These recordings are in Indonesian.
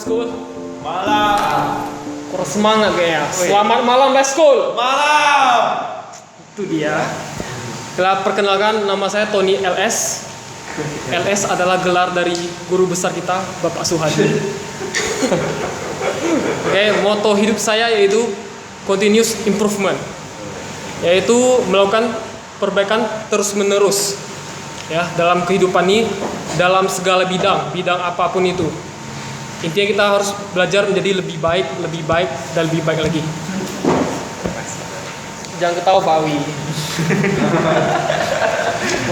school? Malam. Kurang semangat kayaknya. Selamat malam Best School. Malam. Itu dia. Kita perkenalkan, nama saya Tony LS. LS adalah gelar dari guru besar kita, Bapak Suhadi. Oke, moto hidup saya yaitu continuous improvement, yaitu melakukan perbaikan terus menerus ya dalam kehidupan ini, dalam segala bidang apapun itu. Intinya kita harus belajar menjadi lebih baik dan lebih baik lagi. Jangan ketawa Pak Awi.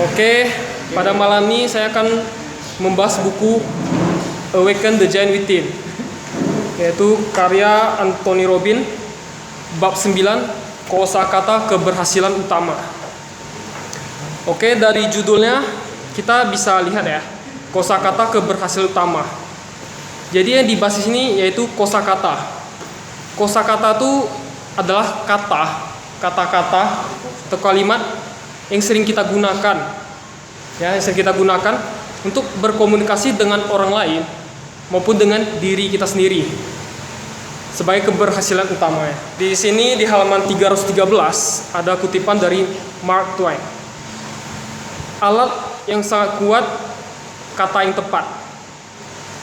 Oke, pada malam ini saya akan membahas buku Awaken the Giant Within, yaitu karya Anthony Robbins, bab 9, kosakata keberhasilan utama. Oke, dari judulnya kita bisa lihat ya, kosakata keberhasilan utama. Jadi yang dibahas di sini yaitu kosakata. Kosakata itu adalah kata-kata atau kalimat yang sering kita gunakan, ya, yang sering kita gunakan untuk berkomunikasi dengan orang lain maupun dengan diri kita sendiri sebagai keberhasilan utamanya. Di sini di halaman 313 ada kutipan dari Mark Twain. Alat yang sangat kuat, kata yang tepat.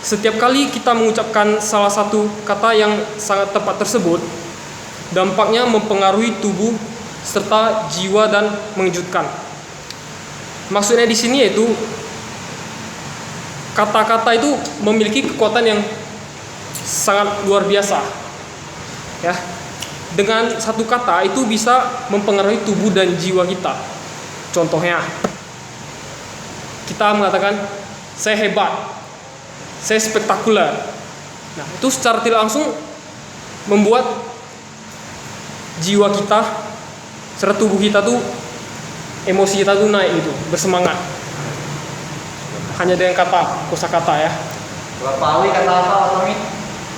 Setiap kali kita mengucapkan salah satu kata yang sangat tepat tersebut, dampaknya mempengaruhi tubuh serta jiwa dan mengejutkan. Maksudnya di sini yaitu kata-kata itu memiliki kekuatan yang sangat luar biasa. Ya. Dengan satu kata itu bisa mempengaruhi tubuh dan jiwa kita. Contohnya, kita mengatakan saya hebat, saya spektakuler. Nah, itu secara tidak langsung membuat jiwa kita serta tubuh kita tuh, emosi kita tuh naik gitu, bersemangat. Hanya dengan kata, kosakata ya. Bapak Awi kata apa, Tommy?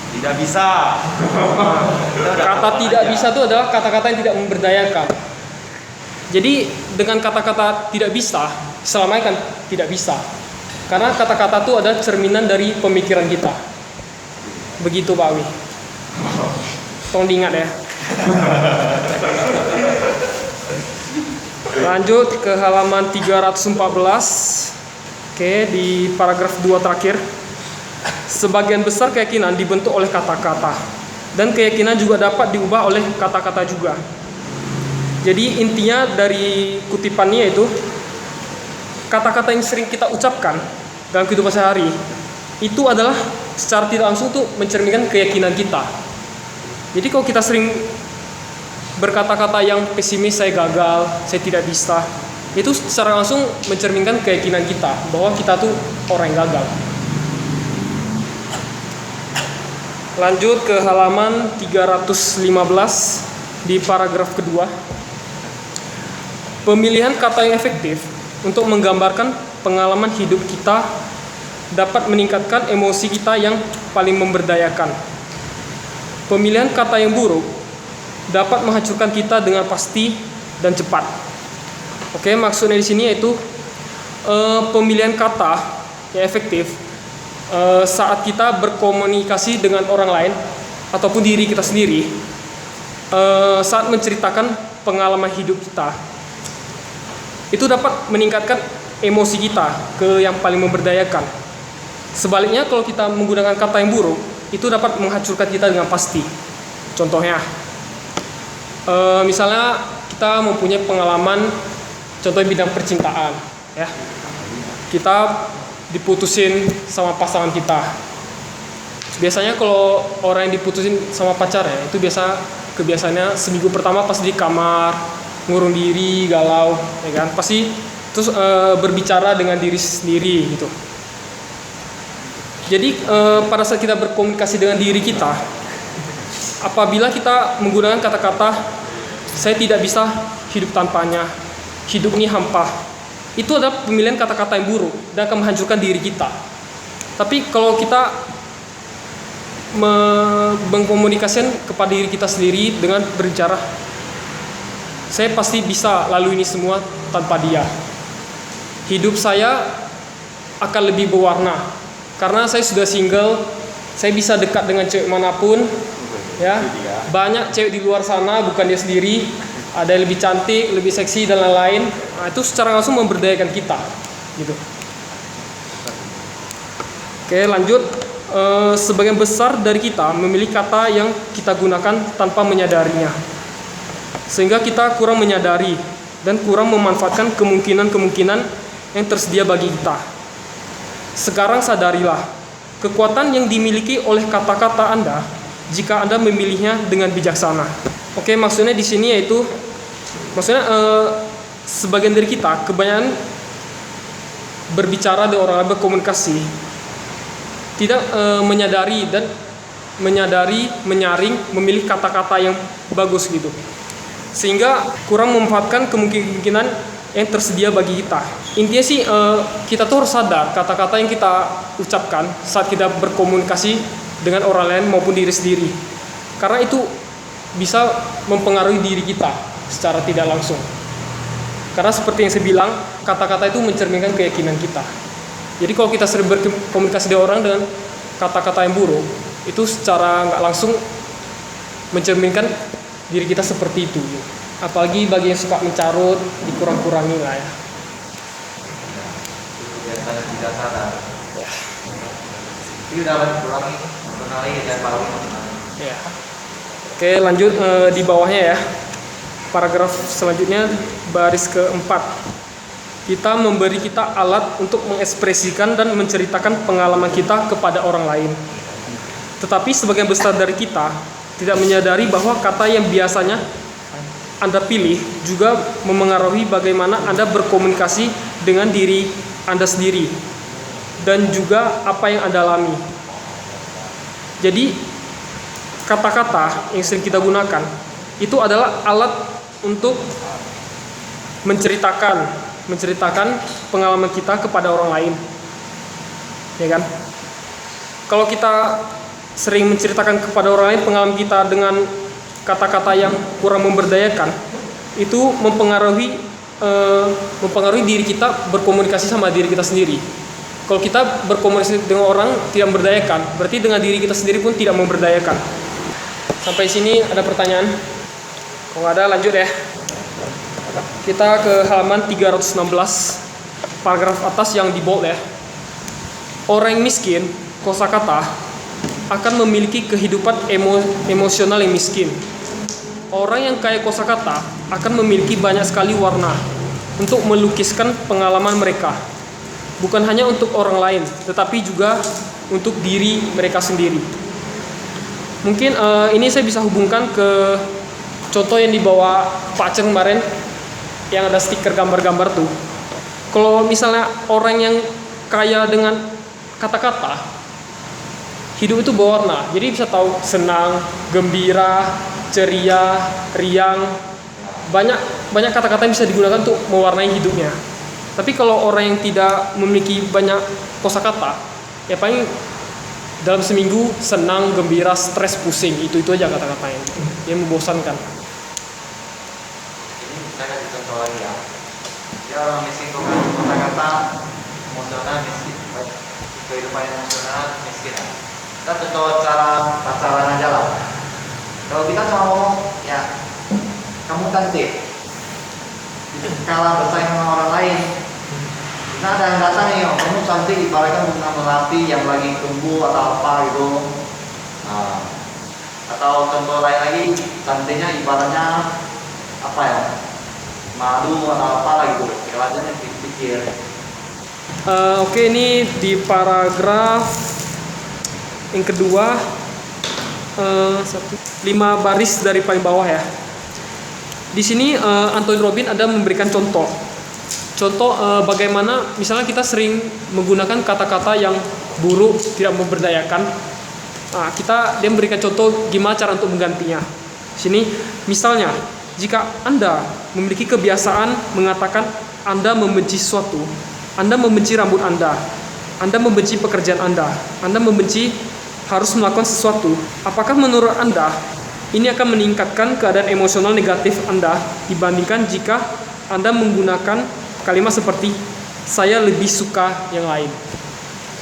Tidak bisa. Kata tidak bisa itu adalah kata-kata yang tidak memberdayakan. Jadi dengan kata-kata tidak bisa, selamanya kan tidak bisa. Karena kata-kata itu adalah cerminan dari pemikiran kita. Begitu Pak Awi. Tolong diingat ya. Lanjut ke halaman 314. Oke, di paragraf 2 terakhir. Sebagian besar keyakinan dibentuk oleh kata-kata, dan keyakinan juga dapat diubah oleh kata-kata juga. Jadi intinya dari kutipannya itu, kata-kata yang sering kita ucapkan dalam kehidupan sehari itu adalah secara tidak langsung tuh mencerminkan keyakinan kita. Jadi kalau kita sering berkata-kata yang pesimis, saya gagal, saya tidak bisa, itu secara langsung mencerminkan keyakinan kita bahwa kita tuh orang yang gagal. Lanjut ke halaman 315 di paragraf kedua. Pemilihan kata yang efektif untuk menggambarkan pengalaman hidup kita dapat meningkatkan emosi kita yang paling memberdayakan. Pemilihan kata yang buruk dapat menghancurkan kita dengan pasti dan cepat. Oke, maksudnya di sini yaitu pemilihan kata yang efektif saat kita berkomunikasi dengan orang lain ataupun diri kita sendiri, saat menceritakan pengalaman hidup kita, itu dapat meningkatkan emosi kita ke yang paling memberdayakan. Sebaliknya kalau kita menggunakan kata yang buruk, itu dapat menghancurkan kita dengan pasti. Contohnya, misalnya kita mempunyai pengalaman, contohnya bidang percintaan, ya, kita diputusin sama pasangan kita. Biasanya kalau orang yang diputusin sama pacarnya, itu kebiasaannya seminggu pertama pas di kamar, ngurung diri, galau, ya kan? Pasti terus berbicara dengan diri sendiri gitu. Jadi pada saat kita berkomunikasi dengan diri kita, apabila kita menggunakan kata-kata saya tidak bisa hidup tanpanya, hidup ini hampa, itu adalah pemilihan kata-kata yang buruk dan akan menghancurkan diri kita. Tapi kalau kita mengkomunikasikan kepada diri kita sendiri dengan berbicara, saya pasti bisa lalui ini semua tanpa dia. Hidup saya akan lebih berwarna karena saya sudah single, Saya bisa dekat dengan cewek manapun, ya. Banyak cewek di luar sana, bukan dia sendiri. Ada yang lebih cantik, lebih seksi dan lain-lain. Nah, itu secara langsung memberdayakan kita, gitu. Oke, lanjut. Sebagian besar dari kita memilih kata yang kita gunakan tanpa menyadarinya, sehingga kita kurang menyadari dan kurang memanfaatkan kemungkinan-kemungkinan yang tersedia bagi kita. Sekarang sadarilah kekuatan yang dimiliki oleh kata-kata Anda jika Anda memilihnya dengan bijaksana. Oke, maksudnya di sini yaitu sebagian dari kita kebanyakan berbicara dengan orang lain, berkomunikasi, tidak menyaring, memilih kata-kata yang bagus gitu, sehingga kurang memanfaatkan kemungkinan yang tersedia bagi kita. Intinya sih kita tuh harus sadar kata-kata yang kita ucapkan saat kita berkomunikasi dengan orang lain maupun diri sendiri, karena itu bisa mempengaruhi diri kita secara tidak langsung. Karena seperti yang saya bilang, kata-kata itu mencerminkan keyakinan kita. Jadi kalau kita sering berkomunikasi dengan orang dengan kata-kata yang buruk, itu secara nggak langsung mencerminkan diri kita seperti itu. Apalagi bagi yang suka mencarut, dikurang-kurangi lah ya. Biasanya tidak sadar. Ya. Itu udah kurangi, kenali dan tahu. Ya. Oke, lanjut di bawahnya ya. Paragraf selanjutnya baris keempat. Kita memberi kita alat untuk mengekspresikan dan menceritakan pengalaman kita kepada orang lain. Tetapi sebagian besar dari kita tidak menyadari bahwa kata yang biasanya Anda pilih juga memengaruhi bagaimana Anda berkomunikasi dengan diri Anda sendiri dan juga apa yang Anda alami. Jadi kata-kata yang sering kita gunakan itu adalah alat untuk menceritakan pengalaman kita kepada orang lain, ya kan? Kalau kita sering menceritakan kepada orang lain pengalaman kita dengan kata-kata yang kurang memberdayakan, itu mempengaruhi diri kita berkomunikasi sama diri kita sendiri. Kalau kita berkomunikasi dengan orang tidak memberdayakan, berarti dengan diri kita sendiri pun tidak memberdayakan. Sampai sini ada pertanyaan? Kalau nggak ada, lanjut ya. Kita ke halaman 316, paragraf atas yang di bold ya. Orang yang miskin, kosakata, akan memiliki kehidupan emosional yang miskin. Orang yang kaya kosakata akan memiliki banyak sekali warna untuk melukiskan pengalaman mereka. Bukan hanya untuk orang lain, tetapi juga untuk diri mereka sendiri. Mungkin ini saya bisa hubungkan ke contoh yang dibawa Pak Chen kemarin, yang ada stiker gambar-gambar tuh. Kalau misalnya orang yang kaya dengan kata-kata, hidup itu berwarna. Jadi bisa tahu senang, gembira, ceria, riang. Banyak kata-kata yang bisa digunakan untuk mewarnai hidupnya. Tapi kalau orang yang tidak memiliki banyak kosakata, ya paling dalam seminggu senang, gembira, stres, pusing, itu aja kata-katanya yang membosankan. Saya kasih contoh lagi ya. Dia orang miskin kata-kata emosional miskin, kehidupan emosional miskin ya. Kita contoh cara pacaran aja lah. Kalau kita cuma ngomong ya kamu cantik, kalah bersaing sama orang lain. Nah ada yang datang nih, kamu cantik ibaratnya bunga melati yang lagi tumbuh atau apa gitu. Nah, atau contoh lain lagi, cantiknya ibaratnya apa ya? Madu atau apa lagi tuh, kelihatannya pikir. Oke, ini di paragraf yang kedua, 5 baris dari paling bawah ya. Di sini Anthony Robbins ada memberikan contoh bagaimana misalnya kita sering menggunakan kata-kata yang buruk, tidak memberdayakan. Nah, dia memberikan contoh gimana cara untuk menggantinya. Sini misalnya, jika Anda memiliki kebiasaan mengatakan Anda membenci sesuatu, Anda membenci rambut Anda membenci pekerjaan Anda membenci harus melakukan sesuatu, apakah menurut Anda ini akan meningkatkan keadaan emosional negatif Anda dibandingkan jika Anda menggunakan kalimat seperti saya lebih suka yang lain?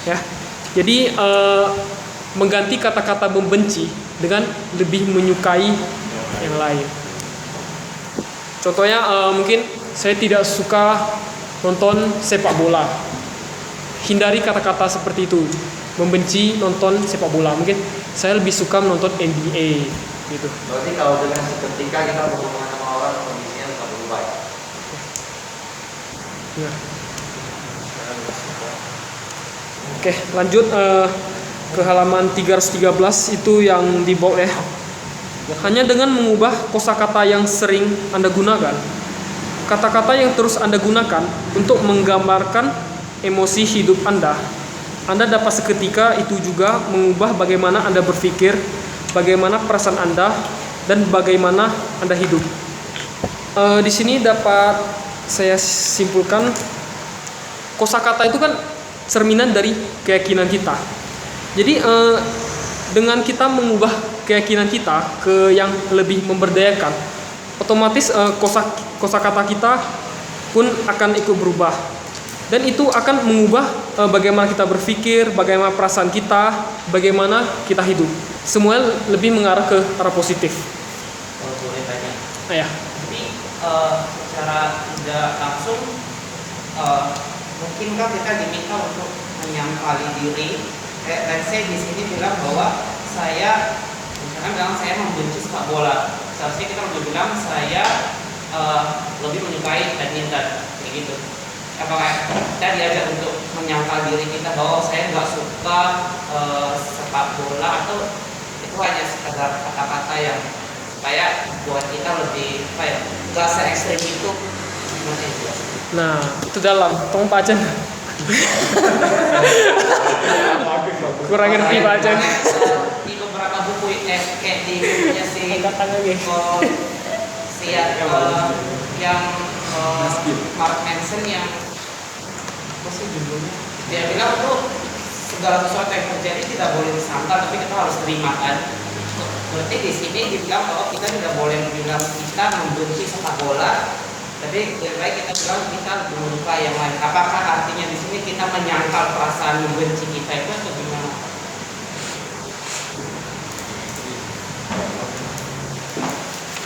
Ya. Jadi mengganti kata-kata membenci dengan lebih menyukai yang lain. Contohnya mungkin saya tidak suka nonton sepak bola. Hindari kata-kata seperti itu. Membenci nonton sepak bola. Mungkin saya lebih suka menonton NBA gitu. Berarti kalau dengan seketika kita berhubungan sama orang, kondisinya bisa berubah ya? Ya. Oke, lanjut ke halaman 313 itu yang di bold ya. Hanya dengan mengubah kosakata yang sering Anda gunakan, kata-kata yang terus Anda gunakan untuk menggambarkan emosi hidup Anda dapat seketika itu juga mengubah bagaimana Anda berpikir, bagaimana perasaan Anda, dan bagaimana Anda hidup. Di sini dapat saya simpulkan, kosakata itu kan cerminan dari keyakinan kita. Jadi dengan kita mengubah keyakinan kita ke yang lebih memberdayakan, otomatis kosakata kita pun akan ikut berubah. Dan itu akan mengubah bagaimana kita berpikir, bagaimana perasaan kita, bagaimana kita hidup. Semua lebih mengarah ke arah positif. Kalau boleh tanya. Ya. Jadi secara tidak langsung mungkinkah kita diminta untuk menyangkali diri? Let's say di sini bilang bahwa saya, misalkan bilang saya membenci sepak bola. Seharusnya kita lebih bilang saya lebih menyukai badminton, kayak gitu. Apakah kita diajak untuk menyangkal diri kita bahwa saya nggak suka sepak bola, atau itu hanya sekedar kata-kata yang supaya buat kita lebih nggak se ekstrim itu? Nah, itu dalam tong pacen. Kurang ngerti pacen. Di beberapa buku kayak di bukunya si yang Mark Manson yang apa sih judulnya? Dia bilang tuh segala sesuatu yang terjadi tidak boleh disangkal, tapi kita harus terima kan. Berarti di sini dibilang bahwa kita tidak boleh bilang kita membenci sepak bola, tapi lebih baik kita bilang kita lebih menyukai yang lain. Apakah artinya di sini kita menyangkal perasaan membenci kita itu atau gimana?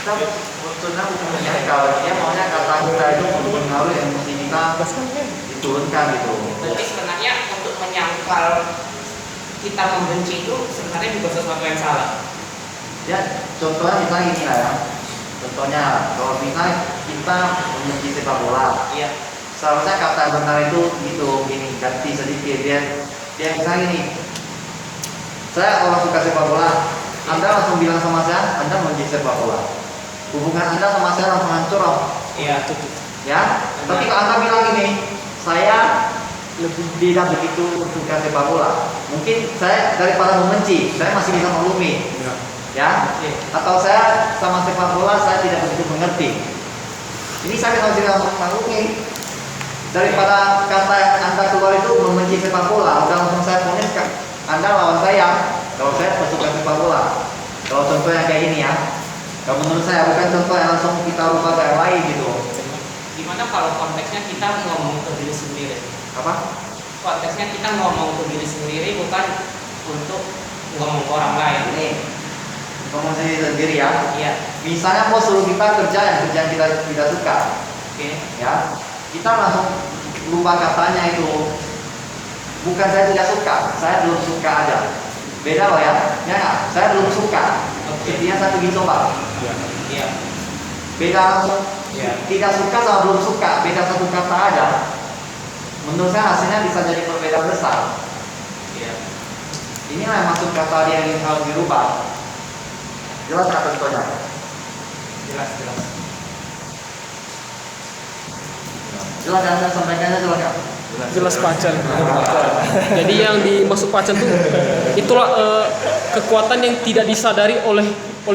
Kita maksudnya bukan menyangkal, dia maunya kata kita itu mempengaruhi emosi kita diturunkan gitu. Berarti sebenarnya untuk menyangkal kita membenci itu sebenarnya juga sesuatu yang salah. Ya, contohnya misalnya gini lah ya. Contohnya, kalau misalnya kita membenci sepak bola, Iya. seharusnya kata benar itu gitu, gini, ganti sedikit. Dia misalnya gini, saya orang suka sepak bola, Anda langsung bilang sama saya, Anda membenci sepak bola. Hubungan Anda sama saya langsung hancur, Iya. ya. Tapi kalau Anda bilang gini, saya lebih tidak begitu suka sepak bola, mungkin saya daripada membenci, saya masih bisa maklumi, ya. Atau saya sama sepak bola saya tidak begitu mengerti. Ini saya masih bisa maklumi. Daripada kata Anda keluar itu membenci sepak bola, udah langsung saya ponis Anda lawan saya. Kalau saya suka sepak bola, kalau contohnya kayak ini ya. Kalau menurut saya bukan contoh yang langsung kita rubah ke yang lain gitu. Gimana kalau konteksnya kita ngomong ke diri sendiri? Apa? Konteksnya kita ngomong ke diri sendiri, bukan untuk ngomong ke orang lain. Ini ngomong sendiri ya. Iya. Misalnya mau suruh kita kerja yang kita tidak suka, Oke. ya. Kita langsung rubah katanya itu. Bukan saya tidak suka, saya belum suka aja. Beda loh ya. Ya nggak? Saya belum suka. Intinya saya pergi coba. Iya. Beda langsung. Iya. Tidak suka sama belum suka, beda satu kata aja. Menurut saya hasilnya bisa jadi perbedaan besar. Iya. Inilah yang maksud kata dia yang harus dirubah. Jelas nggak contohnya? Jelas. Jelas yang saya sampaikannya jelas nggak? Jelas pacan. Jadi yang dimaksud pacan tuh itulah kekuatan yang tidak disadari oleh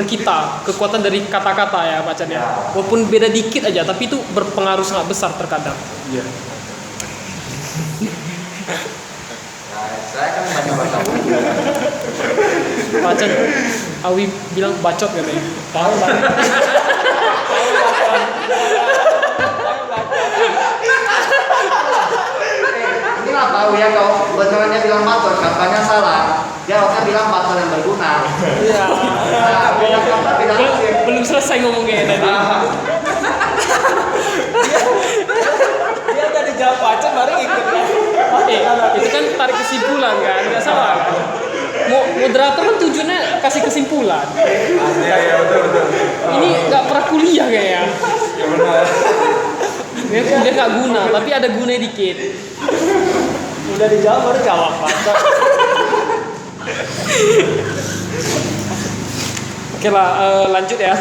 kita, kekuatan dari kata-kata ya pacan ya. Walaupun beda dikit aja, tapi itu berpengaruh sangat besar terkadang. Iya. Nah, saya kan banyak baca buku. Pacan, Awi bilang bacot katanya. Tahu banget. Inilah tahu ya kalau benerannya bilang bacot, katanya salah. Dia harusnya bilang partner yang berguna. Iya. Nah, beda kata beda hasil. Belum selesai ngomongnya tadi. Dia udah dijawab aja baru ikut ya. Itu kan tarik kesimpulan kan, nggak salah kan? Moderator kan tujuannya kasih kesimpulan. Iya betul. Ini nggak pernah kuliah kayaknya. Ya benar. Dia nggak guna, tapi ada guna dikit. Udah dijawab baru jawab Pak. Oke lah, lanjut ya.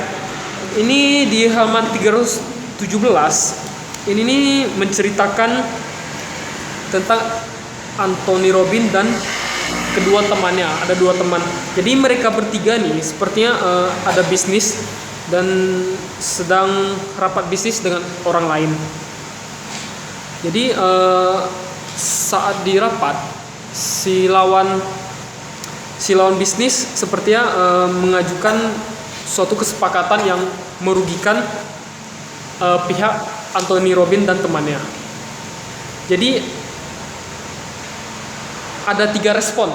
Ini di halaman 317. Ini nih menceritakan tentang Anthony Robbins dan kedua temannya. Ada dua teman. Jadi mereka bertiga nih sepertinya ada bisnis dan sedang rapat bisnis dengan orang lain. Jadi saat di rapat si lawan bisnis sepertinya mengajukan suatu kesepakatan yang merugikan pihak Anthony Robbins dan temannya. Jadi ada 3 respon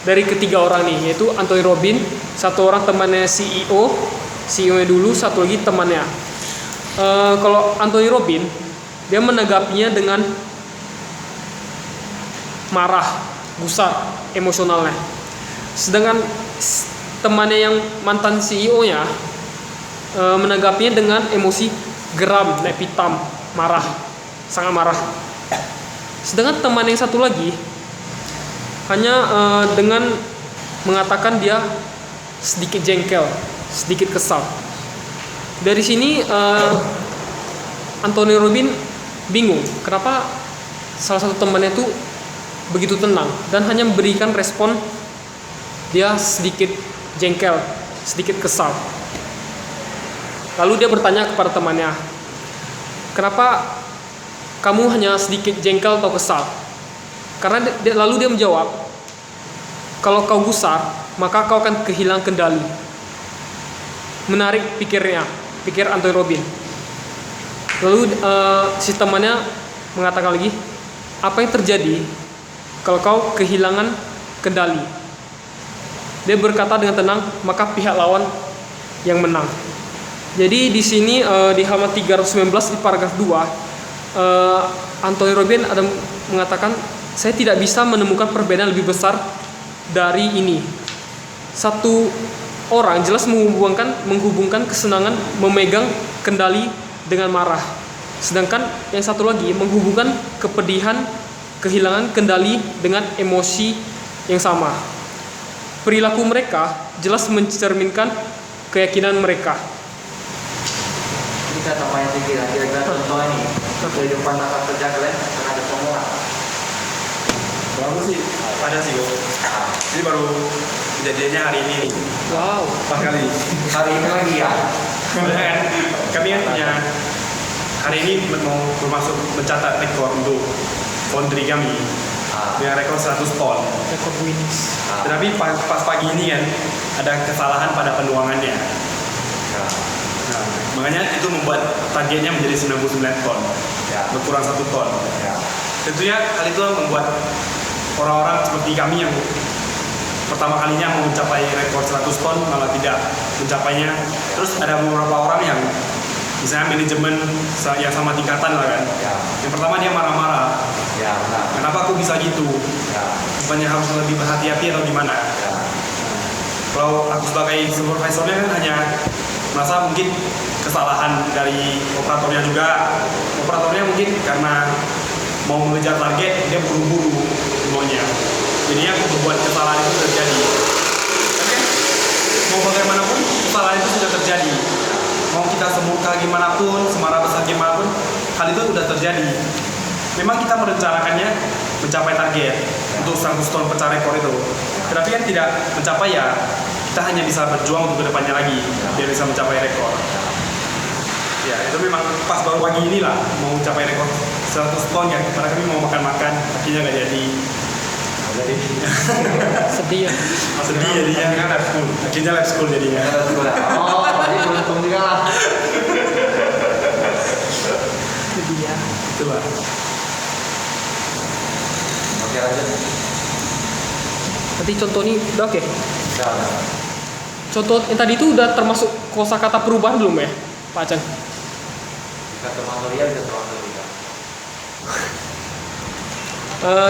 dari ketiga orang nih, yaitu Anthony Robbins, satu orang temannya CEO-nya dulu, satu lagi temannya. Kalau Anthony Robbins, dia menanggapinya dengan marah, gusar, emosionalnya. Sedangkan temannya yang mantan CEO-nya menanggapinya dengan emosi geram, naik pitam, marah, sangat marah. Sedangkan teman yang satu lagi hanya dengan mengatakan dia sedikit jengkel, sedikit kesal. Dari sini Anthony Robbins bingung kenapa salah satu temannya itu begitu tenang dan hanya memberikan respon dia sedikit jengkel, sedikit kesal. Lalu dia bertanya kepada temannya, kenapa kamu hanya sedikit jengkel atau kesal? Karena lalu dia menjawab, kalau kau gusar, maka kau akan kehilangan kendali. Menarik pikir Anthony Robbins. Lalu si temannya mengatakan lagi, apa yang terjadi kalau kau kehilangan kendali? Dia berkata dengan tenang, maka pihak lawan yang menang. Jadi di sini di halaman 319 di paragraf 2, Anthony Robbins ada mengatakan, saya tidak bisa menemukan perbedaan lebih besar dari ini. Satu orang jelas menghubungkan kesenangan memegang kendali dengan marah. Sedangkan yang satu lagi menghubungkan kepedihan, kehilangan kendali dengan emosi yang sama. Perilaku mereka jelas mencerminkan keyakinan mereka. Kita tambahnya sedikit, kira-kira contoh ini kehidupan rapat kerja kalian akan ada formula. Baru sih ada sih kok. Jadi baru kejadiannya hari ini. Wow. 4 kali. Hari ini lagi ya. Soalnya kan kami kan punya hari ini mau bermasuk mencatat rekor untuk foundry kami dengan rekor 100 ton. Rekor Guinness. Tetapi pas pagi ini kan ada kesalahan pada penuangannya. Nah, makanya itu membuat targetnya menjadi 99 ton, berkurang 1 ton. Tentunya hal itu membuat orang-orang seperti kami yang pertama kalinya mau mencapai rekor 100 ton malah tidak mencapainya. Terus ada beberapa orang yang misalnya manajemen yang sama tingkatan lah kan. Yang pertama dia marah-marah. Kenapa aku bisa gitu? Bukannya harus lebih berhati-hati atau gimana? Kalau aku sebagai supervisornya kan hanya merasa mungkin kesalahan dari operatornya juga. Operatornya mungkin karena mau mengejar target dia buru-buru semuanya, jadinya membuat kesalahan itu terjadi. Oke, mau bagaimanapun kesalahan itu sudah terjadi. Mau kita semuka gimana pun, semarah besar gimana pun, hal itu sudah terjadi. Memang kita merencanakannya mencapai target untuk 100 ton pecah rekor itu, tetapi kan tidak mencapai ya. Kita hanya bisa berjuang untuk kedepannya lagi biar bisa mencapai rekor. Ya itu memang pas baru pagi inilah mau mencapai rekor 100 ton ya, karena kami mau makan-makan, akhirnya nggak jadi. Sedih ya. Sedih jadinya. Akhirnya lab school jadinya. Oh, berarti beruntung juga lah. Sedih ya. Itulah. Oke, lanjut. Nanti contoh ini udah oke. Udah. Contoh yang tadi itu udah termasuk kosakata perubahan belum ya, Pak Aceng? Bisa termasuk lihat, bisa termasuk lihat.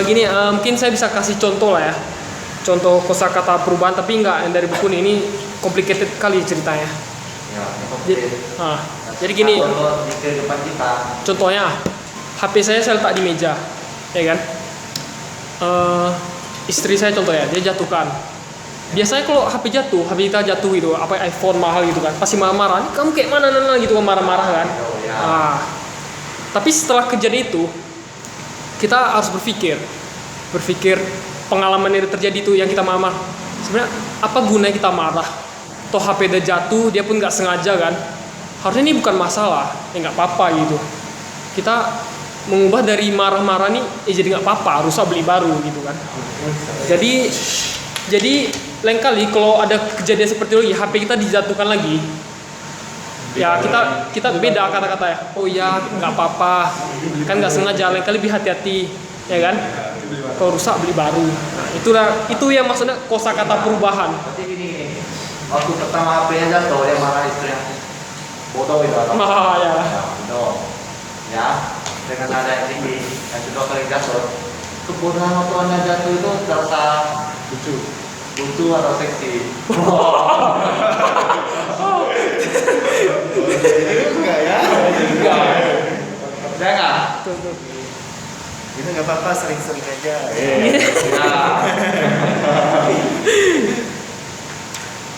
Gini, mungkin saya bisa kasih contoh lah ya. Contoh kosakata perubahan, tapi nggak yang dari buku ini complicated kali ceritanya. Ya, Jadi, jadi gini, Contoh di kehidupan kita. contohnya HP saya letak di meja, ya kan? Istri saya contohnya, dia jatuhkan. Biasanya kalau HP jatuh, HP kita jatuh gitu, apa iPhone mahal gitu kan, pasti marah-marah. "Ini kamu kayak mana nana gitu kan, marah-marah kan. Oh, ya. Tapi setelah kejadian itu, kita harus berpikir pengalaman yang terjadi itu yang kita marah. Sebenarnya apa gunanya kita marah? Toh HP udah jatuh, dia pun nggak sengaja kan. Harusnya ini bukan masalah, ya nggak apa-apa gitu. Kita mengubah dari marah-marah nih, jadi nggak apa-apa, rusak beli baru gitu kan. Jadi lain kali kalau ada kejadian seperti itu, HP kita dijatuhkan lagi, ya kita beda kata-kata ya. Oh ya nggak apa-apa, kan nggak sengaja. Lain kali lebih hati-hati, ya kan. Kalau rusak beli baru. Nah, itu yang maksudnya kosakata perubahan. Berarti gini, waktu pertama HP-nya jatuh, dia marah istrinya. Bodoh itu atau? Ya. Ya, bodoh. Ya, dengan nada yang tinggi, yang kedua kali jatuh. Kebodohan waktu anda jatuh itu terasa lucu atau seksi. Enggak ya? Saya nggak? Itu nggak apa-apa, sering-sering aja. Nah,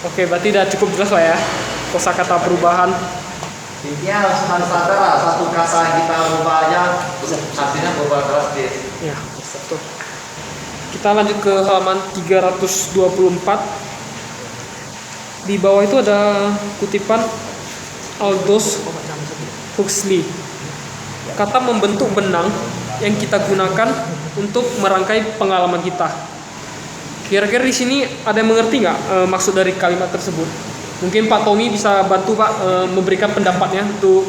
Oke, berarti udah cukup jelas lah ya kosakata perubahan. intinya harus sadar lah, satu kata yang kita rubah aja, hasilnya berubah drastis. Ya, betul. Kita lanjut ke halaman 324. Di bawah itu ada kutipan Aldous Huxley. Kata membentuk benang yang kita gunakan untuk merangkai pengalaman kita. Kira-kira di sini ada yang mengerti nggak maksud dari kalimat tersebut? Mungkin Pak Tommy bisa bantu Pak memberikan pendapatnya untuk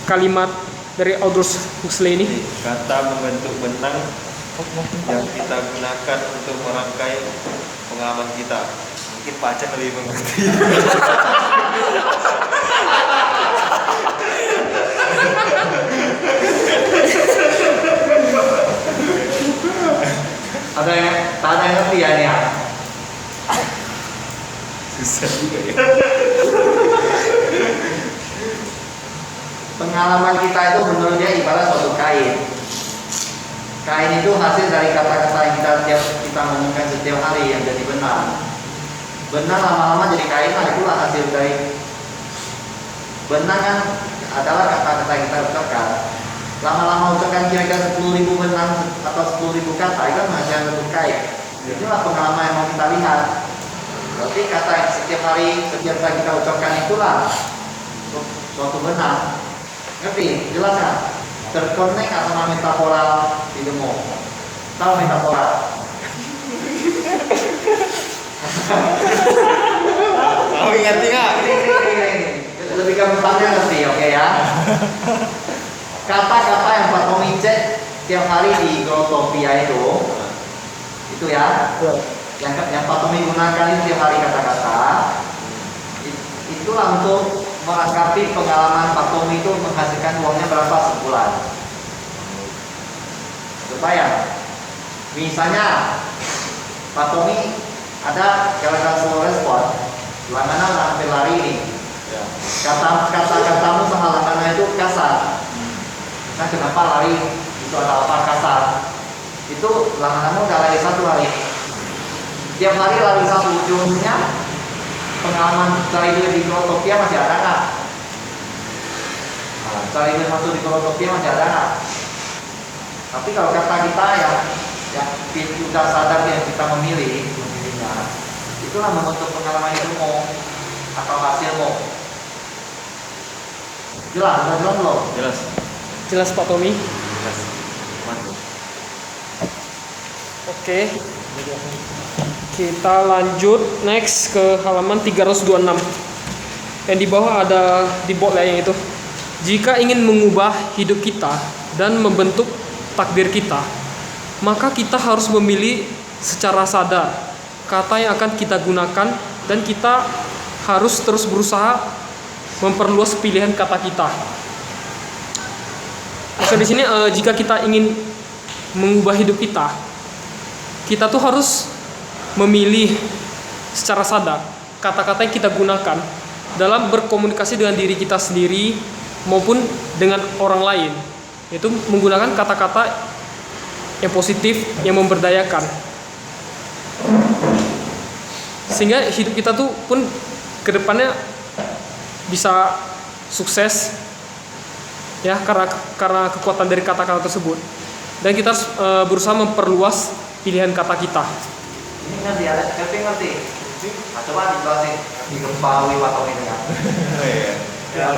kalimat dari Aldous Huxley ini. Kata membentuk benang yang kita gunakan untuk merangkai pengalaman kita. Mungkin Pak Aceh lebih mengerti. Ada yang ngerti ya nih ya? Susah juga ya. Pengalaman kita itu menurut dia ibarat suatu kain. Kain itu hasil dari kata-kata yang kita ngomongkan setiap hari yang jadi benar. Benar lama-lama jadi kain, nah itulah hasil dari benar kan adalah kata-kata yang kita ucapkan. Lama-lama ucapkan kira-kira 10.000 benang atau 10.000 kata itu menghasilkan satu kain. Itulah pengalaman yang mau kita lihat. Berarti kata yang setiap hari, setiap kali kita ucapkan itulah suatu benang. Ngerti? Jelas kan? Terkonek sama metafora hidupmu. Tahu metafora? Tahu ngerti nggak? Ini. Lebih gampangnya ngerti, oke ya? Kata-kata yang Pak Tommy cek tiap hari di Growtopia itu ya, yang Pak Tommy gunakan itu tiap hari kata-kata. Itulah untuk melengkapi pengalaman Pak Tommy itu menghasilkan uangnya berapa sebulan. Supaya, misalnya Pak Tommy ada gagal slow respon, langganan hampir lari ini. Kata-katamu sama langganan itu kasar. Nah kenapa lari itu ada apa kasar? Itu langgananmu udah lari satu hari. Tiap hari lari satu, ujungnya pengalaman cari duit di Growtopia masih ada nggak? Nah, cari duit masuk di Growtopia masih ada nggak? Tapi kalau kata kita yang sudah sadar yang kita memilihnya, itulah membentuk pengalaman hidupmu atau hasilmu. Jelas, sudah jelas belum? Jelas. Jelas Pak Tommy? Jelas. Mantap. Oke. Kita lanjut next ke halaman 326. Yang di bawah ada di bold yang itu. Jika ingin mengubah hidup kita dan membentuk takdir kita, maka kita harus memilih secara sadar kata yang akan kita gunakan, dan kita harus terus berusaha memperluas pilihan kata kita. Maka di sini jika kita ingin mengubah hidup kita, kita tuh harus memilih secara sadar kata-kata yang kita gunakan dalam berkomunikasi dengan diri kita sendiri maupun dengan orang lain, yaitu menggunakan kata-kata yang positif, yang memberdayakan, sehingga hidup kita tuh pun kedepannya bisa sukses ya, karena kekuatan dari kata-kata tersebut. Dan kita harus berusaha memperluas pilihan kata kita. Ini kan di atas keping ngerti? Nah, coba dijelasin digempawi atau ini kan? Oh iya. Ya,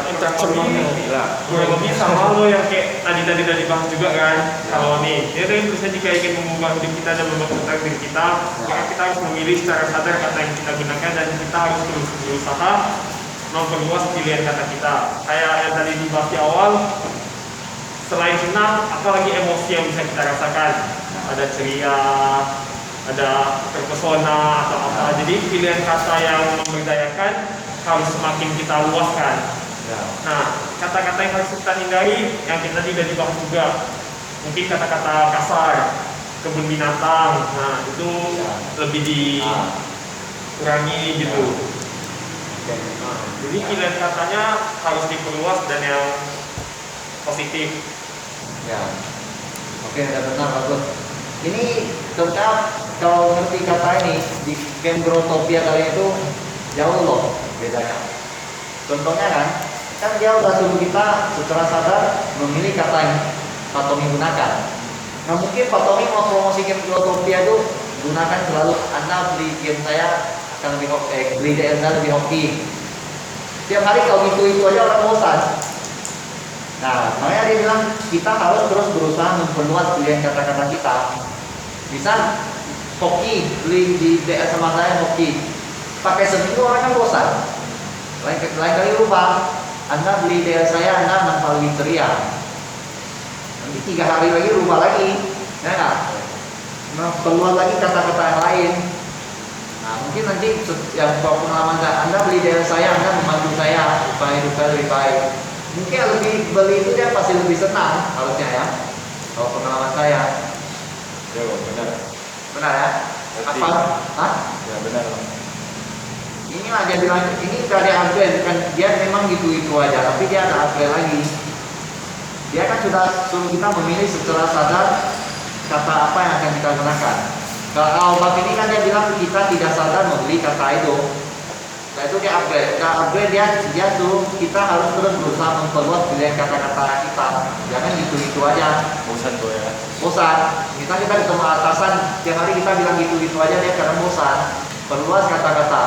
kurang lebih sama lo yang kayak tadi bahas juga kan. Kalau nih, dia tadi tulisan jika ingin mengubah hidup kita dan membentuk diri kita, maka kita harus memilih secara sadar kata yang kita gunakan, dan kita harus terus berusaha memperluas pilihan kata kita. Kayak yang tadi dibahas di awal, selain senang, apalagi emosi yang bisa kita rasakan. Ada ceria, ada terpesona atau apa. Jadi pilihan kata yang memberdayakan harus semakin kita luaskan. Nah, kata-kata yang harus kita hindari yang kita tidak dibahas juga. Mungkin kata-kata kasar, kebun binatang. Nah, itu lebih dikurangi gitu. Nah, jadi pilihan katanya harus diperluas dan yang positif. Ya. Oke, udah benar, bagus. Ini tetap kalau ngerti kata ini di Cambridotopia kali itu jauh loh bedanya. Contohnya kan dia udah suruh kita secara sadar memilih kata yang Pak Tommy gunakan. Nah, mungkin Pak Tommy mau promosi Cambridotopia itu gunakan selalu Anda beli game saya akan lebih beli DM saya lebih hoki. Tiap hari kalau itu aja orang bosan. Nah, makanya dia bilang kita harus terus berusaha memperluas pilihan kata-kata kita. Misal hoki, beli di DS sama saya hoki, pakai seminggu orang kan bosan. Lain kali rubah, Anda beli DS saya, Anda manfaat ceria. Nanti 3 hari lagi rubah lagi, ya nggak? Nah, perluas lagi kata-kata yang lain. Nah, mungkin nanti yang pengalaman saya, Anda beli DS saya, Anda membantu saya supaya hidup saya lebih baik. Mungkin lebih beli itu dia pasti lebih senang harusnya ya. Kalau pengalaman saya. Ya, benar. Benar ya? Berarti. Apa? Hah? Ya, benar. Inilah dia bilang, ini udah dia upgrade kan, dia memang gitu-gitu aja, tapi dia ada upgrade lagi. Dia kan sudah suruh kita memilih secara sadar kata apa yang akan kita gunakan. Kalau bab ini kan dia bilang kita tidak sadar membeli kata itu. Nah, itu dia upgrade. Dia suruh kita harus terus berusaha memperluas pilihan kata-kata kita. Jangan gitu-gitu aja. Bosan tuh ya. Bosan. Kita ketemu atasan, tiap hari kita bilang gitu-gitu aja, dia karena bosan. Perluas kata-kata.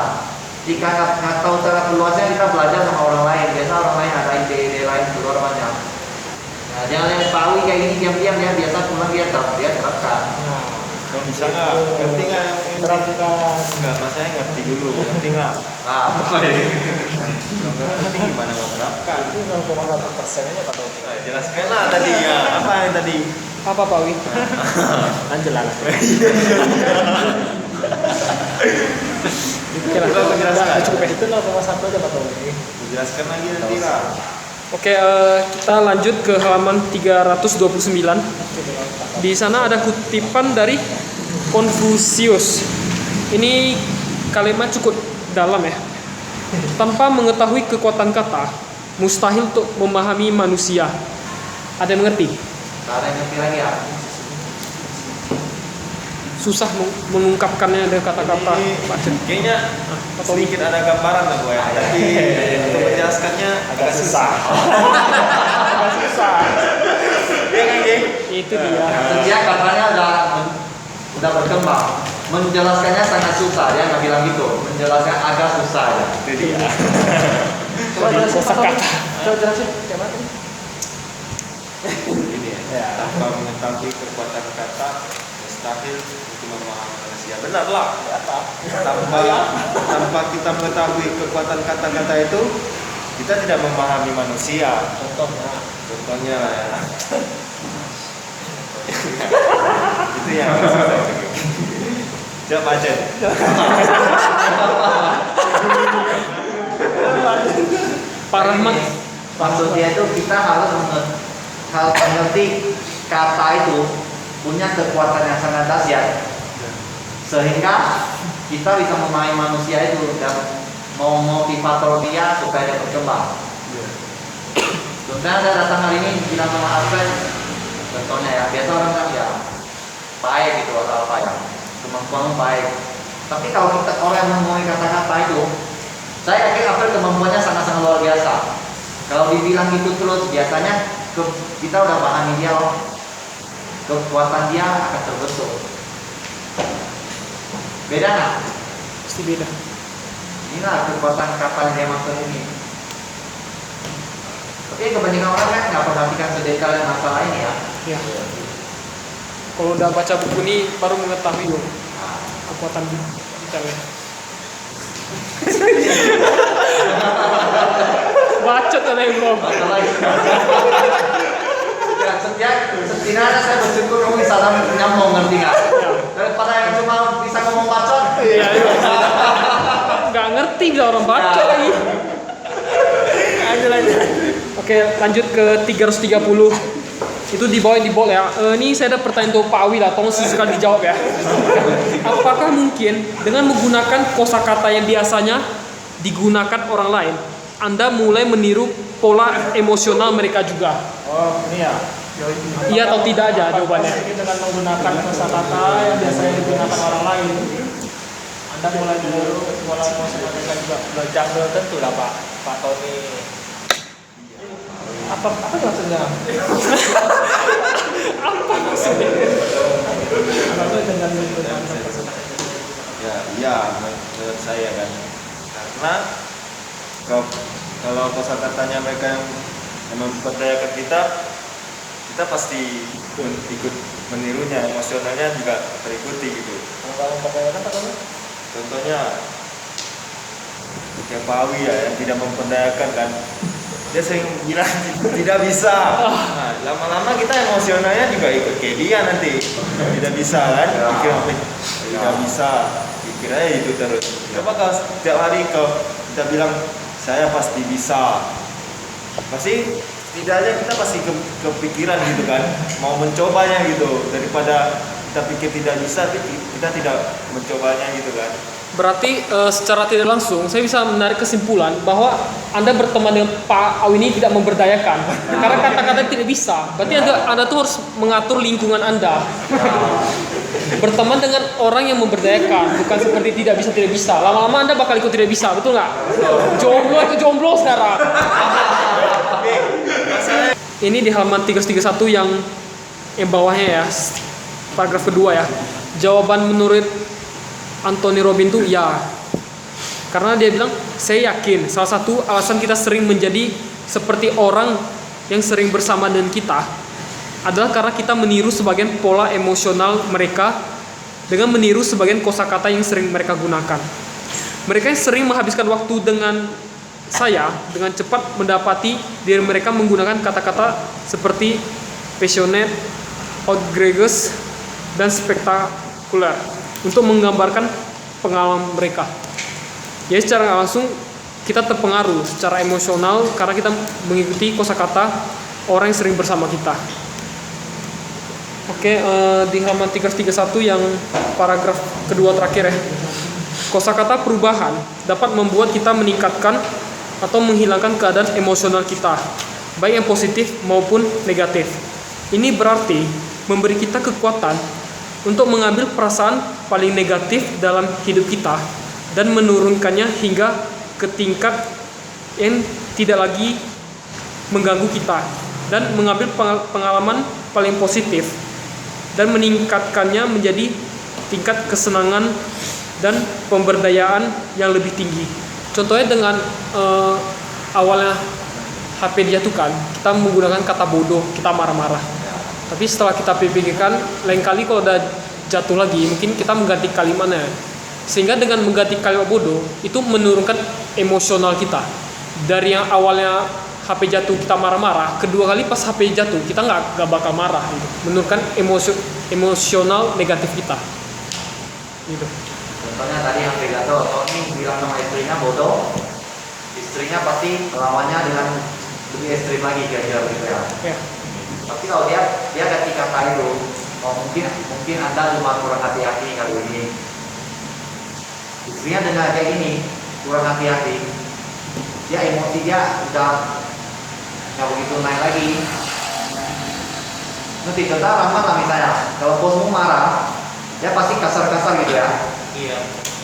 Jika nggak tahu cara perluasnya, kita belajar sama orang lain. Biasa orang lain ada ide-ide lain keluar banyak. Nah, jangan yang tahu kayak gini diam-diam ya, biasa pulang dia terapkan. Kalau bisa nggak, ngerti nggak? Terapkan. Nggak, masanya ngerti dulu. Ngerti nggak? Nah, apa ini? Ngerti gimana mau menerapkan? Itu 0,1% aja Pak Taufik. Nah, jelaskanlah tadi ya. Apa yang tadi? Apa Pak Wi? Lanjut lah. Oke lah, Coba aku jelaskan. cukup ya. Itu 0,1 aja Pak Taufik. Jelaskan lagi nanti lah. Oke, kita lanjut ke halaman 329. Di sana ada kutipan dari Konfusius. Ini kalimat cukup dalam ya. Tanpa mengetahui kekuatan kata, mustahil untuk memahami manusia. Ada yang mengerti? Nggak ada yang ngerti lagi ya? Susah mengungkapkannya dengan kata-kata. Ini kayaknya sedikit ada gambaran lah gue ya. Tapi untuk menjelaskannya agak susah. Agak susah. Iya kan, Geng? Itu dia. Kerja katanya udah berkembang. Menjelaskannya sangat susah, dia nggak bilang gitu. Menjelaskan agak susah ya. Itu dia. Coba jelasin kosakata. Coba jelasin. Kayak mana tadi? Ini ya. Tanpa mengetahui kekuatan kata, mustahil untuk memahami manusia. Benar lah. Tanpa kita mengetahui kekuatan kata-kata itu, kita tidak memahami manusia. Contohnya lah ya. Itu yang susah. Siap Aceh. Pak Rahmat, Maksudnya itu kita harus mengerti kata itu punya kekuatan yang sangat dahsyat, sehingga kita bisa memahami manusia itu dan mau motivator dia supaya dia berkembang. Contohnya saya datang hari ini bilang sama Alfred, contohnya ya, biasa orang kan ya baik gitu atau apa ya, kemampuan baik. Tapi kalau kita orang yang ngomongin kata-kata itu, saya yakin Alfred kemampuannya sangat-sangat luar biasa. Kalau dibilang itu terus, biasanya kita udah pahami dia, loh. Kekuatan dia akan terbentuk. Beda nggak? pasti beda. Inilah kekuatan kata yang dia maksud ini. Tapi kebanyakan orang kan nggak perhatikan sedetail masalah ini ya. Ya. Kalau udah baca buku ini baru mengetahui loh kekuatan kita ya. Bacot ada yang belum. Masalah itu. Ya, setidaknya saya bersyukur kamu bisa nyambung, ngerti nggak? Daripada yang cuma bisa ngomong bacot. Iya. Nggak ngerti nggak orang bacot lagi. Lanjut. Oke, lanjut ke 330. Itu di bawah ya. Ini saya ada pertanyaan untuk Pak Awi lah, tolong sekali dijawab ya. Apakah mungkin dengan menggunakan kosakata yang biasanya digunakan orang lain, Anda mulai meniru pola emosional mereka juga? Oh, ini ya. Iya atau tidak aja jawabannya? Dengan menggunakan kosakata yang biasanya digunakan orang lain, Anda mulai meniru pola emosional mereka juga. Belajar belum tentu lah Pak Tony. Apa maksudnya? Apa maksudnya? Kalau dengan menggunakan kosakata. Ya, iya menurut saya kan. Karena kalau kosakatanya mereka yang memperdayakan kita pasti ikut menirunya, emosionalnya juga terikuti gitu. Kalau memperdayakan apa kamu? Contohnya kayak Pak Awi ya, yang tidak memperdayakan kan, dia sering bilang tidak bisa. Nah, lama-lama kita emosionalnya juga ikut kayak dia nanti. Tidak bisa kan? Pikir tidak bisa. Pikirnya itu terus. Coba kalau setiap hari kita bilang saya pasti bisa, pasti setidaknya kita pasti kepikiran gitu kan, mau mencobanya gitu, daripada kita pikir tidak bisa tapi kita tidak mencobanya gitu kan. Berarti secara tidak langsung saya bisa menarik kesimpulan bahwa Anda berteman dengan Pak Awi ini tidak memberdayakan karena kata-kata tidak bisa. Berarti Anda tuh harus mengatur lingkungan Anda. Berteman dengan orang yang memberdayakan, bukan seperti tidak bisa. Lama-lama Anda bakal ikut tidak bisa, betul nggak? Jomblo sekarang. Ini di halaman 331 yang bawahnya ya, paragraf kedua ya. Jawaban menurut Anthony Robbins itu ya. Karena dia bilang, saya yakin salah satu alasan kita sering menjadi seperti orang yang sering bersama dengan kita adalah karena kita meniru sebagian pola emosional mereka dengan meniru sebagian kosakata yang sering mereka gunakan. Mereka yang sering menghabiskan waktu dengan saya dengan cepat mendapati diri mereka menggunakan kata-kata seperti passionate, outrageous, dan spektakuler untuk menggambarkan pengalaman mereka. Jadi secara nggak langsung kita terpengaruh secara emosional karena kita mengikuti kosakata orang yang sering bersama kita. Oke, di halaman 331 yang paragraf kedua terakhir ya. Kosakata perubahan dapat membuat kita meningkatkan atau menghilangkan keadaan emosional kita, baik yang positif maupun negatif. Ini berarti memberi kita kekuatan untuk mengambil perasaan paling negatif dalam hidup kita dan menurunkannya hingga ke tingkat yang tidak lagi mengganggu kita dan mengambil pengalaman paling positif dan meningkatkannya menjadi tingkat kesenangan dan pemberdayaan yang lebih tinggi. Contohnya dengan awalnya HP dijatuhkan, kita menggunakan kata bodoh, kita marah-marah. Tapi setelah kita pikirkan, lain kali kalau udah jatuh lagi, mungkin kita mengganti kalimatnya. Sehingga dengan mengganti kalimat bodoh, itu menurunkan emosional kita. Dari yang awalnya HP jatuh kita marah-marah, kedua kali pas HP jatuh kita nggak bakal marah. Gitu. Menurunkan emosional negatif kita. gitu. Contohnya tadi yang Vegato, Tony bilang sama istrinya bodoh, istrinya pasti melawannya dengan lebih ekstrim lagi kira-kira begitu ya. Ya. Tapi kalau dia ganti kata itu, oh mungkin Anda cuma kurang hati-hati kali ini. Istrinya dengar kayak gini, kurang hati-hati, dia emosi dia udah nggak begitu naik lagi. Nanti contoh lah misalnya, kalau bosmu marah, dia pasti kasar-kasar gitu ya. Iya.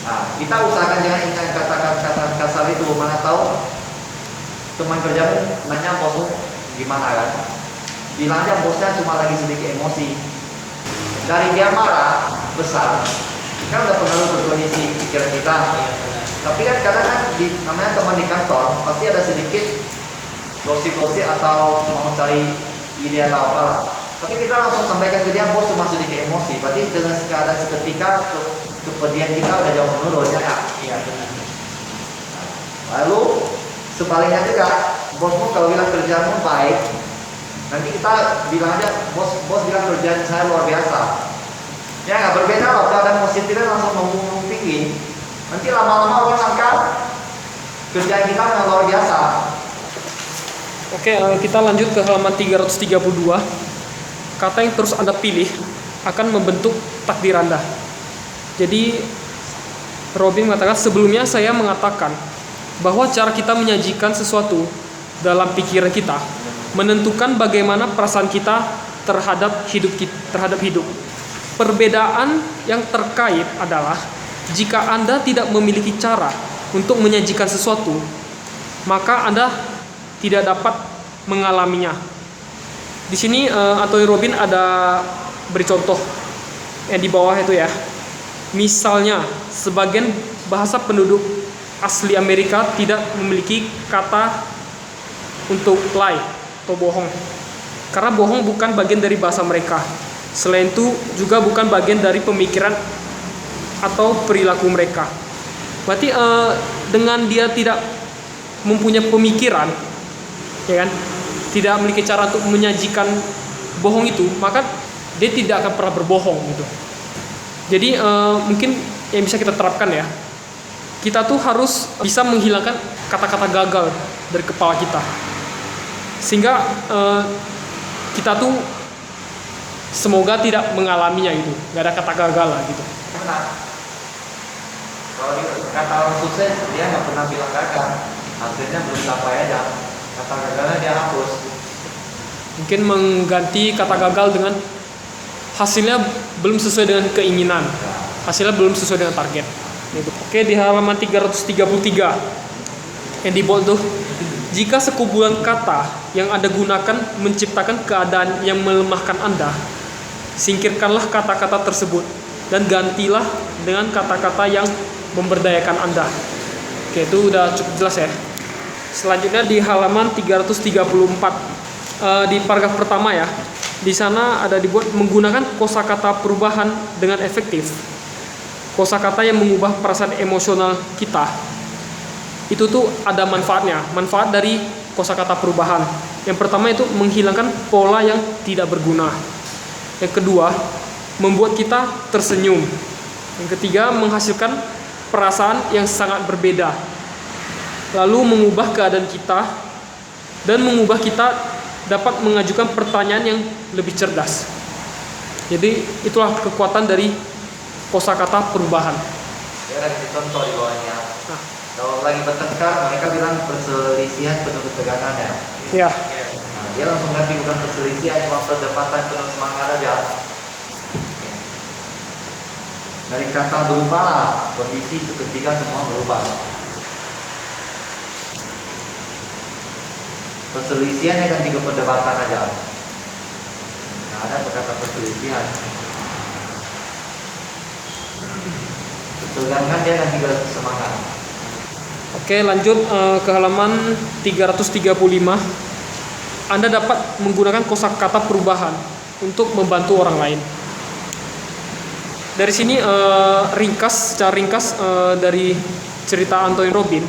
Nah, kita usahakan jangan ingat kata-kata kasar itu. Mana tahu teman kerjamu nanya bosmu gimana kan? Bilang aja bosnya cuma lagi sedikit emosi. Dari dia marah besar, kan udah pengaruh ke kondisi pikiran kita. Iya, benar. Tapi kan kadang kan namanya teman di kantor pasti ada sedikit gosip-gosip atau mau cari ide atau apa. Tapi kita langsung sampaikan ke dia, bos cuma sedikit emosi. Berarti dengan keadaan seketika kepedihan kita udah jauh menurun ya. Iya, benar. Lalu sebaliknya juga, bosmu kalau bilang kerjaanmu baik, nanti kita bilang aja, bos bilang kerjaan saya luar biasa. Ya nggak berbeda loh, keadaan positifnya langsung membunuh tinggi. Nanti lama-lama orang angkat kerjaan kita yang luar biasa. Oke, kita lanjut ke halaman 332. Kata yang terus Anda pilih akan membentuk takdir Anda. Jadi Robin mengatakan, sebelumnya saya mengatakan bahwa cara kita menyajikan sesuatu dalam pikiran kita menentukan bagaimana perasaan kita terhadap hidup. Perbedaan yang terkait adalah jika Anda tidak memiliki cara untuk menyajikan sesuatu, maka Anda tidak dapat mengalaminya. Di sini Anthony Robin ada beri contoh yang di bawah itu ya. Misalnya, sebagian bahasa penduduk asli Amerika tidak memiliki kata untuk lie atau bohong. Karena bohong bukan bagian dari bahasa mereka. Selain itu juga bukan bagian dari pemikiran atau perilaku mereka. Berarti dengan dia tidak mempunyai pemikiran, ya kan, tidak memiliki cara untuk menyajikan bohong itu, maka dia tidak akan pernah berbohong gitu. Jadi mungkin yang bisa kita terapkan ya, kita tuh harus bisa menghilangkan kata-kata gagal dari kepala kita, sehingga kita tuh semoga tidak mengalaminya gitu, nggak ada kata gagal lah gitu. Benar. Kalau kata orang sukses dia nggak pernah bilang gagal, hasilnya belum sampai aja. Kata gagalnya dia hapus. Mungkin mengganti kata gagal dengan hasilnya belum sesuai dengan keinginan, hasilnya belum sesuai dengan target. Oke, di halaman 333 yang di bold tuh, jika sekumpulan kata yang Anda gunakan menciptakan keadaan yang melemahkan Anda, singkirkanlah kata-kata tersebut dan gantilah dengan kata-kata yang memberdayakan Anda. Oke, itu udah cukup jelas ya. Selanjutnya di halaman 334 di paragraf pertama ya, di sana ada dibuat menggunakan kosakata perubahan dengan efektif. Kosakata yang mengubah perasaan emosional kita itu tuh ada manfaatnya. Manfaat dari kosakata perubahan, yang pertama itu menghilangkan pola yang tidak berguna. Yang kedua, membuat kita tersenyum. Yang ketiga, menghasilkan perasaan yang sangat berbeda, lalu mengubah keadaan kita dan mengubah kita dapat mengajukan pertanyaan yang lebih cerdas. Jadi itulah kekuatan dari kosakata perubahan. Dia ada kasih contoh di bawahnya. Nah. Kalau lagi bertengkar, mereka bilang perselisihan penuh ketegangan ya. Ya, Nah, dia langsung ganti bukan perselisihan, cuma perdebatan penuh semangat aja. Dari kata berubah, kondisi seketika semua berubah. Perselisihan kan tiga perdebatan aja. Nah, ada kata perselisihan. Ketegangan dia kan tiga semangat. oke, lanjut ke halaman 335. Anda dapat menggunakan kosakata perubahan untuk membantu orang lain. Dari sini secara ringkas dari cerita Anthony Robin,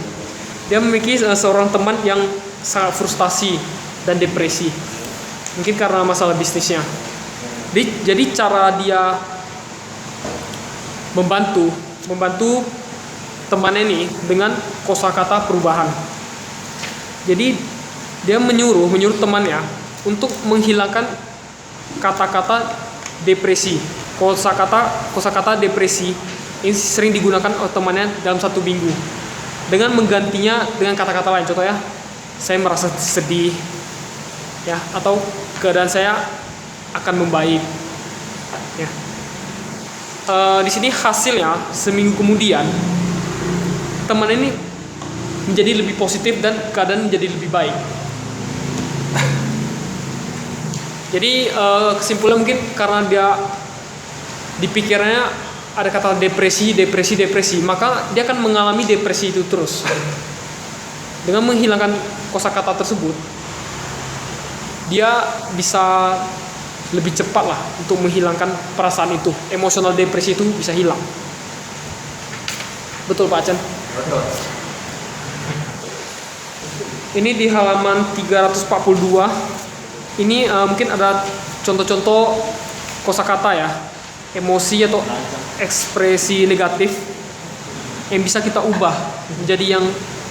dia memiliki seorang teman yang sangat frustasi dan depresi, mungkin karena masalah bisnisnya. Jadi cara dia membantu temannya ini dengan kosakata perubahan. Jadi dia menyuruh temannya untuk menghilangkan kata-kata depresi. Kosakata depresi ini sering digunakan oleh temannya dalam 1 minggu dengan menggantinya dengan kata-kata lain. Contohnya, saya merasa sedih, ya, atau keadaan saya akan membaik. Ya. Di sini hasilnya seminggu kemudian teman ini menjadi lebih positif dan keadaan menjadi lebih baik. Jadi kesimpulan mungkin karena dia di pikirannya ada kata depresi, maka dia akan mengalami depresi itu terus. Dengan menghilangkan kosakata tersebut, dia bisa lebih cepat lah untuk menghilangkan perasaan itu. Emosional depresi itu bisa hilang. Betul Pak Acen? Betul. Ini di halaman 342. Ini mungkin ada contoh-contoh kosakata ya, emosi atau ekspresi negatif yang bisa kita ubah menjadi yang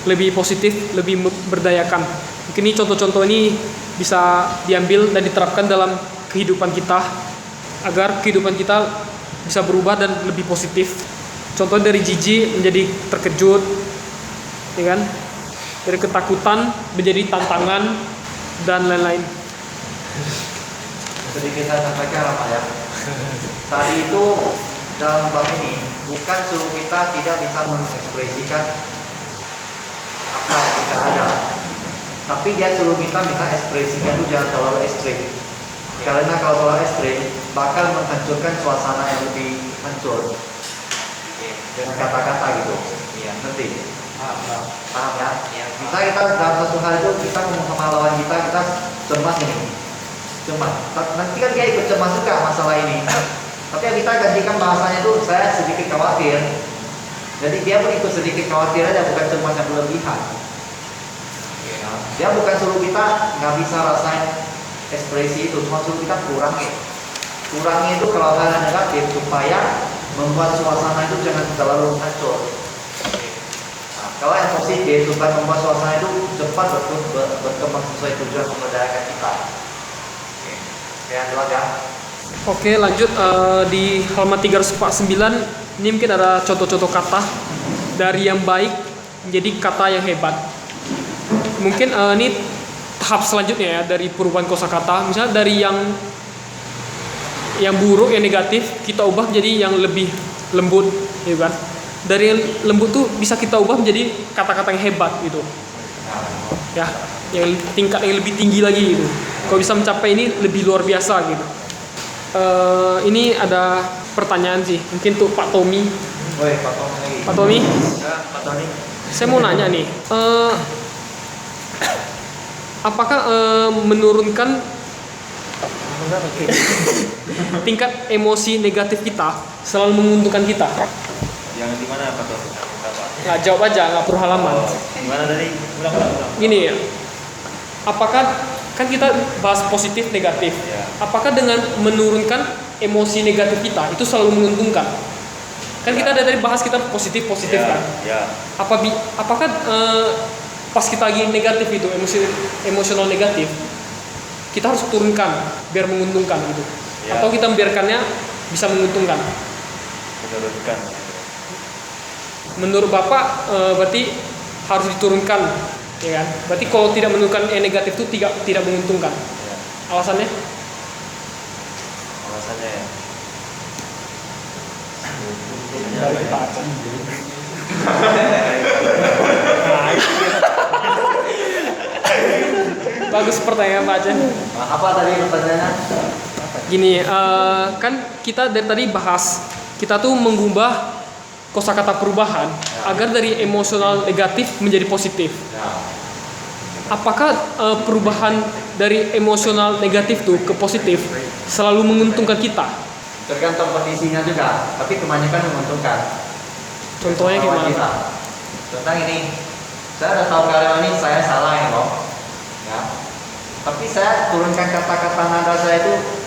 lebih positif, lebih berdayakan. Mungkin ini contoh-contoh ini bisa diambil dan diterapkan dalam kehidupan kita agar kehidupan kita bisa berubah dan lebih positif. Contoh dari jijik menjadi terkejut, ya kan? Dari ketakutan menjadi tantangan dan lain-lain. Sedikit saya sampaikan Pak ya. Tadi itu dalam bab ini bukan suruh kita tidak bisa mengekspresikan apa yang kita ada, tapi dia suruh kita minta ekspresinya itu jangan terlalu ekstrim. Karena kalau terlalu ekstrim bakal menghancurkan suasana yang lebih hancur dengan kata-kata gitu. Iya, ngerti? Paham ya? Bisa kita dalam satu hal itu kita ngomong sama lawan kita cemas ini, cemas. Nanti kan dia ikut cemas juga masalah ini. Tapi yang kita gantikan bahasanya itu saya sedikit khawatir. Jadi dia pun ikut sedikit khawatir aja, bukan cemas yang berlebihan. Dia bukan suruh kita nggak bisa rasain ekspresi itu, cuma suruh kita kurangi itu kalau hal yang negatif supaya membuat suasana itu jangan terlalu hancur. Nah, kalau yang positif supaya membuat suasana itu cepat berkembang sesuai tujuan memberdayakan kita. Oke, jelas ya. Oke, lanjut di halaman 349. Ini mungkin ada contoh-contoh kata dari yang baik menjadi kata yang hebat. Mungkin ini tahap selanjutnya ya dari perubahan kosakata. Misalnya dari yang buruk, yang negatif kita ubah menjadi yang lebih lembut, gitu kan? Dari yang lembut tuh bisa kita ubah menjadi kata-kata yang hebat gitu. Ya, yang tingkat yang lebih tinggi lagi gitu. Kalau bisa mencapai ini lebih luar biasa gitu. Ini ada pertanyaan sih, mungkin untuk Pak Tommy. Woi, Pak Tommy lagi. Pak Tommy, Ya, Pak Tommy. saya mau nanya nih, apakah menurunkan tingkat emosi negatif kita selalu menguntungkan kita? Yang di mana Pak Toto? Nggak, jawab aja, nggak perlu halaman. Gimana tadi? Ulang. Gini ya, apakah kan kita bahas positif negatif? Ya. Apakah dengan menurunkan emosi negatif kita itu selalu menguntungkan? Kan kita ada tadi bahas kita positif Ya, kan? ya. Apakah pas kita lagi negatif itu emosional negatif, kita harus turunkan biar menguntungkan gitu? Ya. Atau kita membiarkannya bisa menguntungkan? Menurunkan. Menurut Bapak berarti harus diturunkan, ya kan? Berarti kalau tidak menurunkan yang negatif itu tidak menguntungkan. Ya. Alasannya? Alasannya ya. Dari Pak Acen. Bagus pertanyaan Pak Acen. Apa tadi pertanyaannya? Gini, kan kita dari tadi bahas kita tuh mengubah kosakata perubahan agar dari emosional negatif menjadi positif. Ya. Apakah perubahan dari emosional negatif tuh ke positif selalu menguntungkan kita? Tergantung kondisinya juga, tapi kebanyakan menguntungkan. Contohnya Lawan gimana? kita. Contoh ini, saya udah tahu karyawan ini saya salah ya loh, ya. Tapi saya turunkan kata-kata nada saya itu,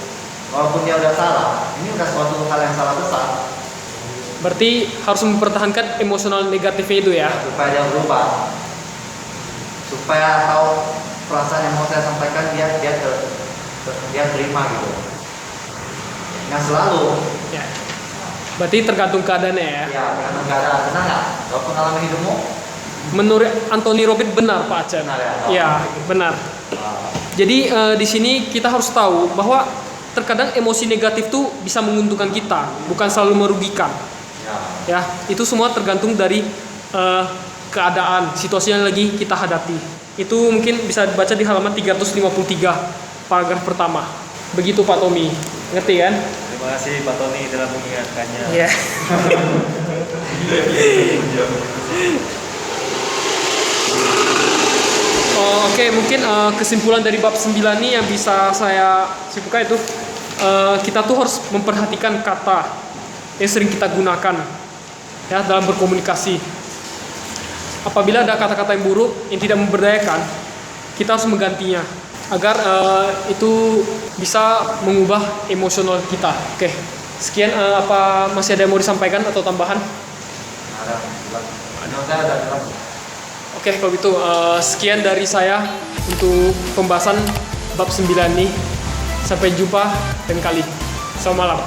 walaupun dia udah salah, ini udah suatu hal yang salah besar. Berarti harus mempertahankan emosional negatifnya itu ya. supaya dia berubah, supaya tahu perasaan yang mau saya sampaikan dia terima gitu. Nggak selalu. Ya. Berarti tergantung keadaannya ya. Ya, karena nggak ada benar nggak? Kalau pengalaman hidupmu, Menurut Anthony Robbins benar Pak Aceh. benar ya. Ya, benar. Ah, Jadi di sini kita harus tahu bahwa terkadang emosi negatif tuh bisa menguntungkan kita, bukan selalu merugikan. ya. Ya, itu semua tergantung dari keadaan, situasi yang lagi kita hadapi. Itu mungkin bisa dibaca di halaman 353 paragraf pertama. Begitu Pak Tommy. Ngerti kan? Terima kasih Pak Tony telah mengingatkannya. Iya. Oke, mungkin kesimpulan dari bab 9 ini yang bisa saya simpulkan itu kita tuh harus memperhatikan kata yang sering kita gunakan ya dalam berkomunikasi. Apabila ada kata-kata yang buruk yang tidak memberdayakan, kita harus menggantinya agar itu bisa mengubah emosional kita. Oke, sekian. Apa masih ada yang mau disampaikan atau tambahan? Ada. Saya ada dalam. Oke, kalau gitu sekian dari saya untuk pembahasan bab 9 ini. Sampai jumpa lain kali. Selamat malam.